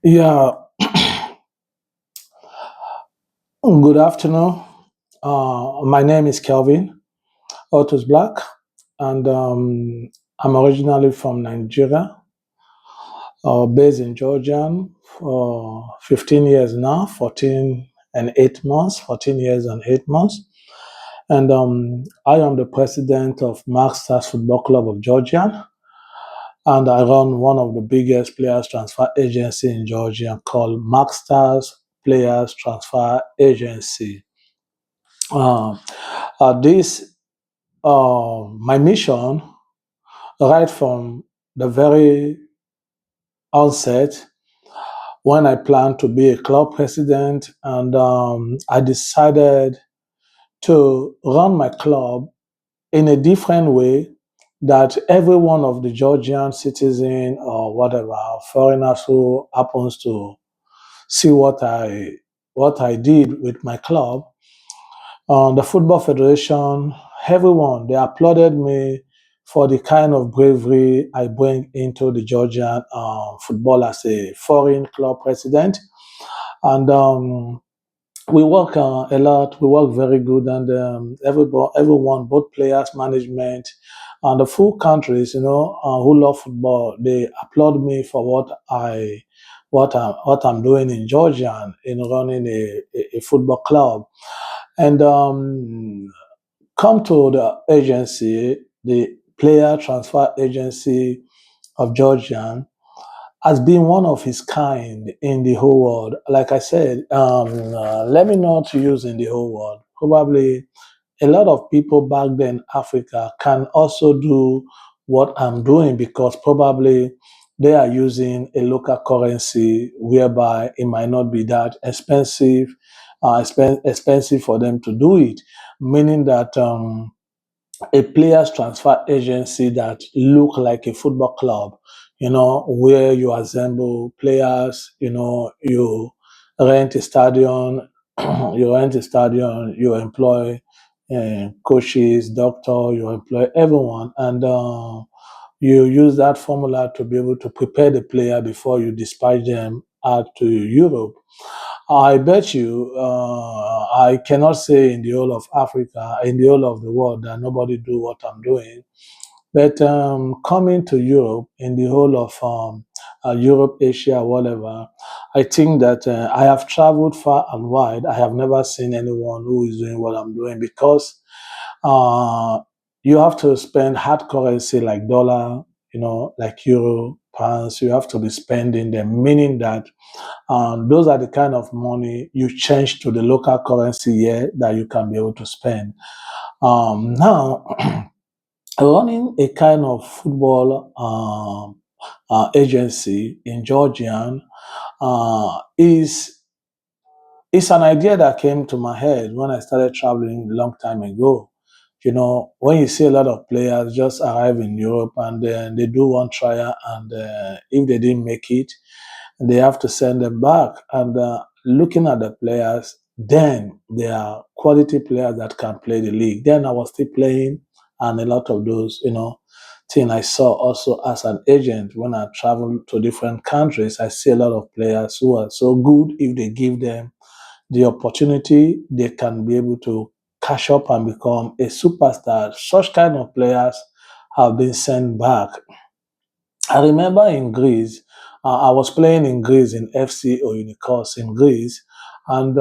Yeah, good afternoon. My name is Kelvin Otus Black, and I'm originally from Nigeria, based in Georgia for 15 years now, 14 years and 8 months. And I am the president of Mark Stars Football Club of Georgia, and I run one of the biggest players transfer agency in Georgia called Mark Stars Players Transfer Agency. Uh, this my mission right from the very outset when I planned to be a club president, and I decided to run my club in a different way that every one of the Georgian citizen or whatever foreigners who happens to see what I did with my club. The Football Federation, everyone, they applauded me for the kind of bravery I bring into the Georgian football as a foreign club president. And we work a lot. We work very good, and everyone, both players, management, and the full countries, who love football, they applaud me for what I'm doing in Georgia in running a football club. And come to the agency, the player transfer agency of Georgia has been one of its kind in the whole world. Like I said, let me not use in the whole world. Probably a lot of people back then, Africa, can also do what I'm doing because probably they are using a local currency whereby it might not be that expensive for them to do it. Meaning that a players transfer agency that look like a football club, where you assemble players, you rent a stadium, you employ coaches, doctor, you employ everyone, and you use that formula to be able to prepare the player before you dispatch them out to Europe. I bet you, I cannot say in the whole of Africa, in the whole of the world, that nobody do what I'm doing. But coming to Europe, in the whole of Europe, Asia, whatever, I think that I have traveled far and wide. I have never seen anyone who is doing what I'm doing because uh, you have to spend hard currency like dollar, like euro, pounds. You have to be spending them, meaning that those are the kind of money you change to the local currency here that you can be able to spend. Now, running a kind of football agency in Georgia is an idea that came to my head when I started traveling a long time ago. When you see a lot of players just arrive in Europe and then they do one trial, and if they didn't make it, they have to send them back. And looking at the players, then they are quality players that can play the league. Then I was still playing, and a lot of those, thing I saw also as an agent when I travel to different countries. I see a lot of players who are so good. If they give them the opportunity, they can be able to cash up and become a superstar. Such kind of players have been sent back. I remember in Greece, I was playing in Greece in FC Olympikos in Greece, and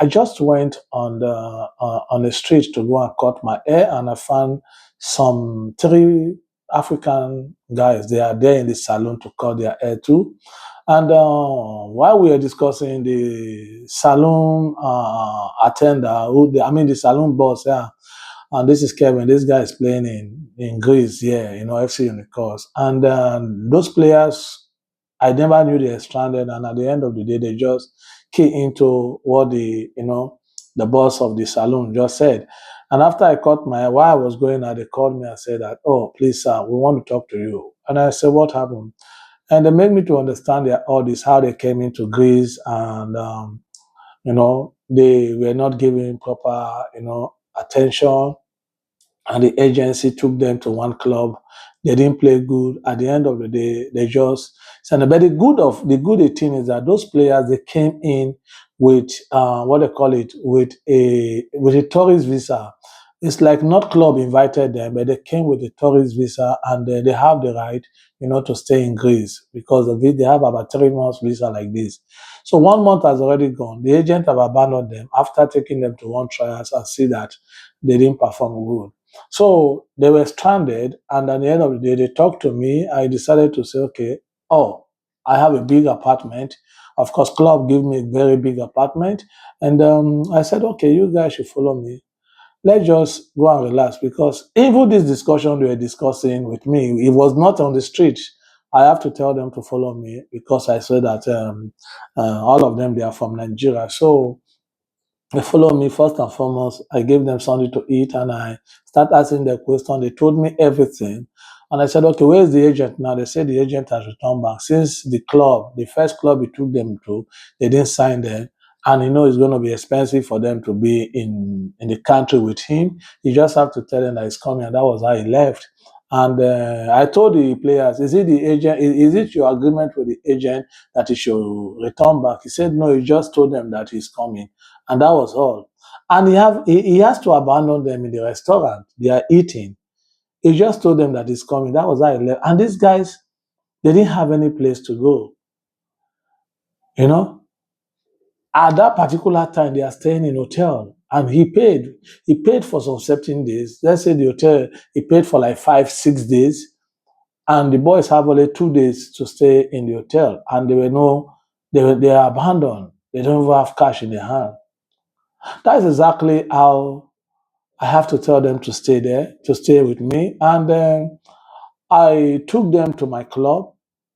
I just went on the street to go and cut my hair, and I found some three African guys. They are there in the salon to cut their hair too. And while we were discussing, the salon attender, the salon boss, yeah, and this is Kevin. This guy is playing in Greece, yeah, FC Unicors. And those players, I never knew they were stranded. And at the end of the day, they just key into what the boss of the saloon just said. And after I cut my hair, while I was going out, they called me and said that, "Oh, please, sir, we want to talk to you." And I said, "What happened?" And they made me to understand all this, how they came into Greece, and they were not giving proper attention, and the agency took them to one club They didn't play good. At the end of the day, they just sent it. But the good thing is that those players, they came in with what they call it, with a tourist visa. It's like not club invited them, but they came with a tourist visa, and they have the right, to stay in Greece because of it. They have about 3 months visa like this. So 1 month has already gone. The agent have abandoned them after taking them to one trials and see that they didn't perform good. So they were stranded, and at the end of the day, they talked to me. I decided to say, okay, oh, I have a big apartment. Of course, club give me a very big apartment, and I said, okay, you guys should follow me. Let's just go and relax because even this discussion they were discussing with me, it was not on the street. I have to tell them to follow me because I said that all of them they are from Nigeria. So they follow me first and foremost. I gave them something to eat and I start asking the question. They told me everything. And I said, okay, where is the agent now? They said the agent has returned back. Since the first club he took them to, they didn't sign there. And it's going to be expensive for them to be in the country with him. You just have to tell them that he's coming. And that was how he left. And I told the players, is it the agent? Is it your agreement with the agent that he should return back? He said, no, he just told them that he's coming. And that was all. And he has to abandon them in the restaurant. They are eating. He just told them that he's coming. That was how he left. And these guys, they didn't have any place to go. You know, at that particular time, they are staying in hotel. And he paid. He paid for some 17 days. Let's say the hotel, he paid for like 5, 6 days. And the boys have only 2 days to stay in the hotel. And they are abandoned. They don't even have cash in their hand. That's exactly how I have to tell them to stay there, to stay with me. And I took them to my club.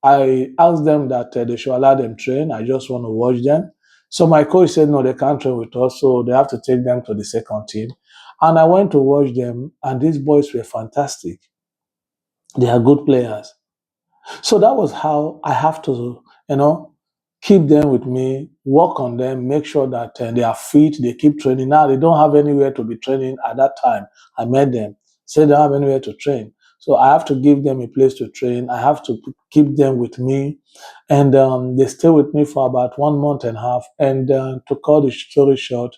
I asked them that they should allow them train. I just want to watch them. So my coach said, no, they can't train with us. So they have to take them to the second team. And I went to watch them, and these boys were fantastic. They are good players. So that was how I have to, keep them with me, work on them, make sure that they are fit, they keep training. Now they don't have anywhere to be training at that time. I met them, said they don't have anywhere to train. So I have to give them a place to train. I have to keep them with me. And they stay with me for about 1 month and a half. And to cut the story short,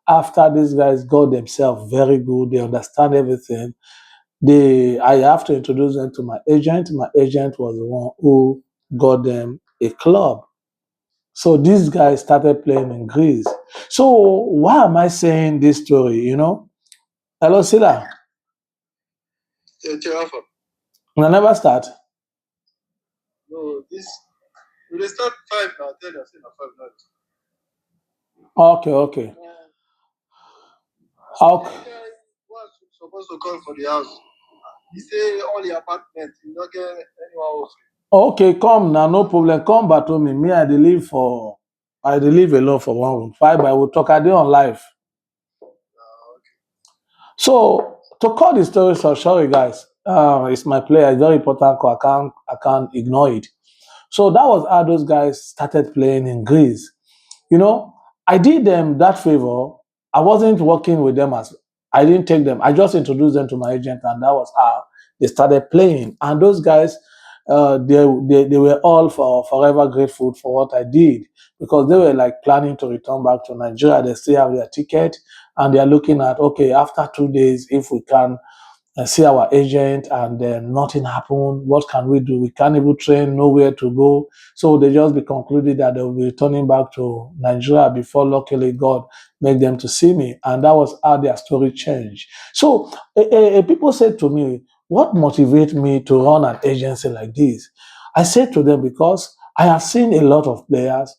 after these guys got themselves very good, they understand everything. I have to introduce them to my agent. My agent was the one who got them a club. So these guys started playing in Greece. So why am I saying this story? Hello, Sila. Yeah, Alpha. I never start. No, this we dey start 5 now. Tell you, I say na 5 now. Okay. The Okay. guy was supposed to come for the house. He say all the apartment, you not get anyone else. Okay, come now, no problem. Come back to me. Me, I dey live alone for one room. Five, I will talk. I dey on live. So to cut the story short, sorry guys, it's my player. It's very important. I can't ignore it. So that was how those guys started playing in Greece. You know, I did them that favor. I wasn't working with them as I didn't take them. I just introduced them to my agent, and that was how they started playing. And those guys, they were all forever grateful for what I did because they were like planning to return back to Nigeria. They still have their ticket, and they are looking at okay, after 2 days, if we can see our agent and nothing happened. What can we do? We can't even train, nowhere to go. So they just be concluded that they will be returning back to Nigeria before luckily God made them to see me. And that was how their story changed. So people said to me, what motivates me to run an agency like this? I said to them, because I have seen a lot of players,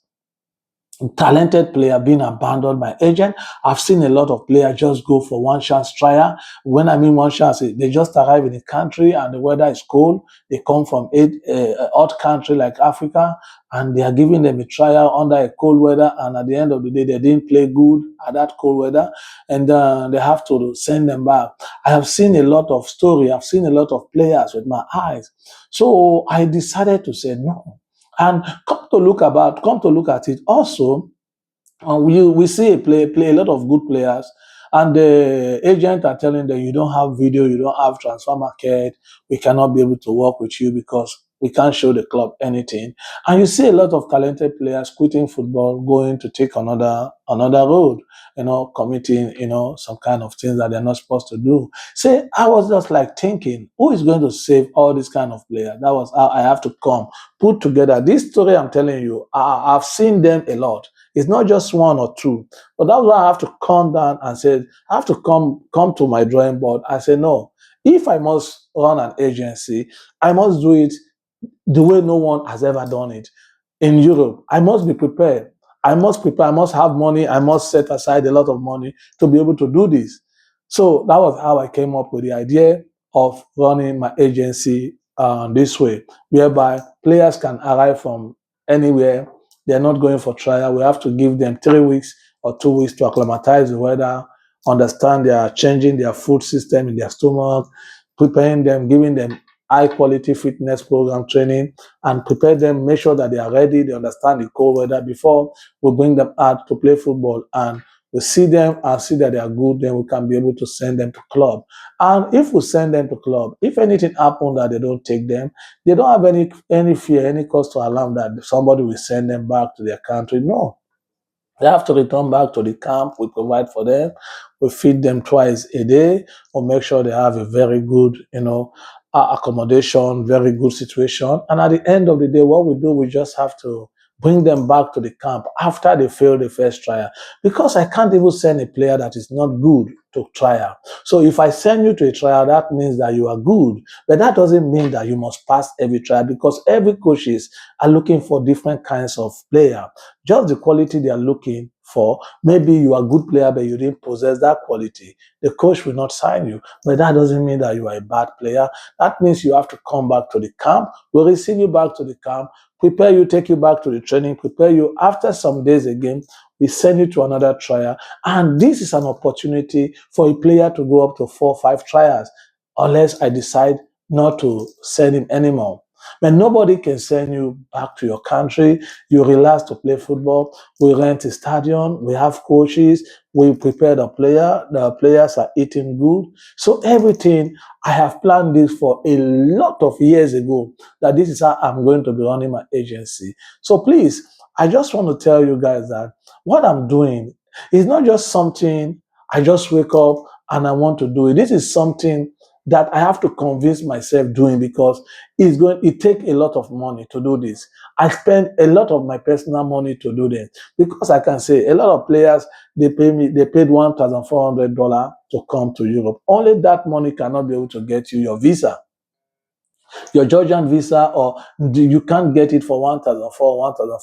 talented player being abandoned by agent. I've seen a lot of players just go for one chance trial. When I mean one chance, they just arrive in the country and the weather is cold. They come from a hot country like Africa and they are giving them a trial under a cold weather. And at the end of the day, they didn't play good at that cold weather and they have to send them back. I have seen a lot of story. I've seen a lot of players with my eyes. So I decided to say no. And come to look at it, also, we see a lot of good players. And the agent are telling them, you don't have video, you don't have transfer market, we cannot be able to work with you because we can't show the club anything. And you see a lot of talented players quitting football, going to take another road, committing, some kind of things that they're not supposed to do. Say, I was just like thinking, who is going to save all these kind of players? That was how I have to come, put together this story I'm telling you. I've seen them a lot. It's not just one or two. But that's why I have to come down and say, I have to come to my drawing board. I say, no, if I must run an agency, I must do it the way no one has ever done it in Europe. I must be prepared. I must prepare. I must have money. I must set aside a lot of money to be able to do this. So that was how I came up with the idea of running my agency this way, whereby players can arrive from anywhere. They're not going for trial. We have to give them 3 weeks or 2 weeks to acclimatize the weather, understand they are changing their food system in their stomach, preparing them, giving them high quality fitness program training, and prepare them, make sure that they are ready, they understand the cold weather before we bring them out to play football. And we see them and see that they are good, then we can be able to send them to club. And if we send them to club, if anything happens that they don't take them, they don't have any fear, any cause to alarm that somebody will send them back to their country. No, they have to return back to the camp. We provide for them. We feed them twice a day. We make sure they have a very good, accommodation, very good situation. And at the end of the day, what we do, we just have to bring them back to the camp after they fail the first trial. Because I can't even send a player that is not good to trial. So if I send you to a trial, that means that you are good. But that doesn't mean that you must pass every trial, because every coaches are looking for different kinds of player. Just the quality they are looking for. Maybe you are a good player, but you didn't possess that quality. The coach will not sign you. But that doesn't mean that you are a bad player. That means you have to come back to the camp. We'll receive you back to the camp, prepare you, take you back to the training, prepare you. After some days again, we send you to another trial. And this is an opportunity for a player to go up to 4 or 5 trials, unless I decide not to send him anymore. But nobody can send you back to your country. You relax to play football. We rent a stadium. We have coaches. We prepare the player. The players are eating good. So everything, I have planned this for a lot of years ago, that this is how I'm going to be running my agency. So please, I just want to tell you guys that what I'm doing is not just something I just wake up and I want to do it. This is something that I have to convince myself doing, because it take a lot of money to do this. I spend a lot of my personal money to do this, because I can say a lot of players, they paid $1,400 to come to Europe. Only that money cannot be able to get you your visa, your Georgian visa, or you can't get it for $1,400,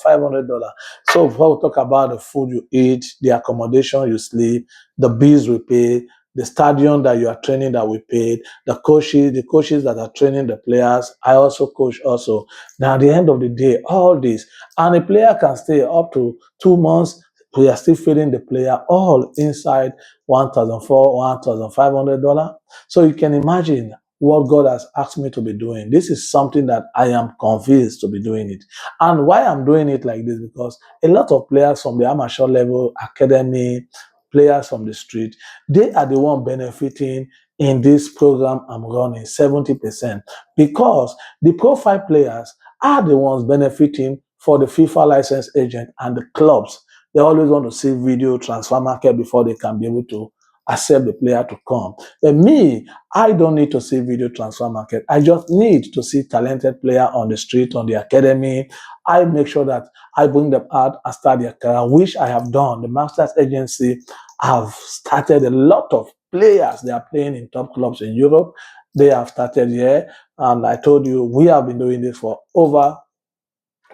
$1,500. So we'll talk about the food you eat, the accommodation you sleep, the bills we pay, the stadium that you are training that we paid, the coaches that are training the players. I also coach also. Now at the end of the day, all this, and a player can stay up to 2 months. We are still feeding the player all inside $1,400, $1,500. So you can imagine what God has asked me to be doing. This is something that I am convinced to be doing it. And why I'm doing it like this, because a lot of players from the amateur level, academy, players from the street, they are the one benefiting in this program I'm running 70%, because the profile players are the ones benefiting for the FIFA license agent and the clubs. They always want to see video transfer market before they can be able to accept the player to come. But me, I don't need to see video transfer market. I just need to see talented player on the street, on the academy. I make sure that I bring them out and start their career, which I have done. The Masters Agency have started a lot of players. They are playing in top clubs in Europe. They have started here. And I told you, we have been doing this for over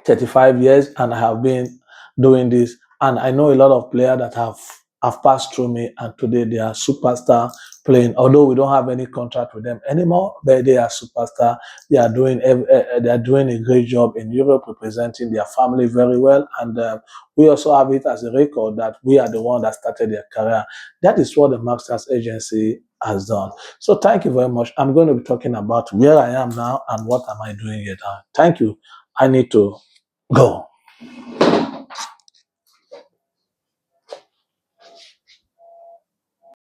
35 years, and I have been doing this. And I know a lot of players that have passed through me, and today they are superstar playing. Although we don't have any contract with them anymore, but they are superstar. They are doing a great job in Europe, representing their family very well. And we also have it as a record that we are the one that started their career. That is what the Masters Agency has done. So thank you very much. I'm going to be talking about where I am now and what am I doing here now. Thank you. I need to go.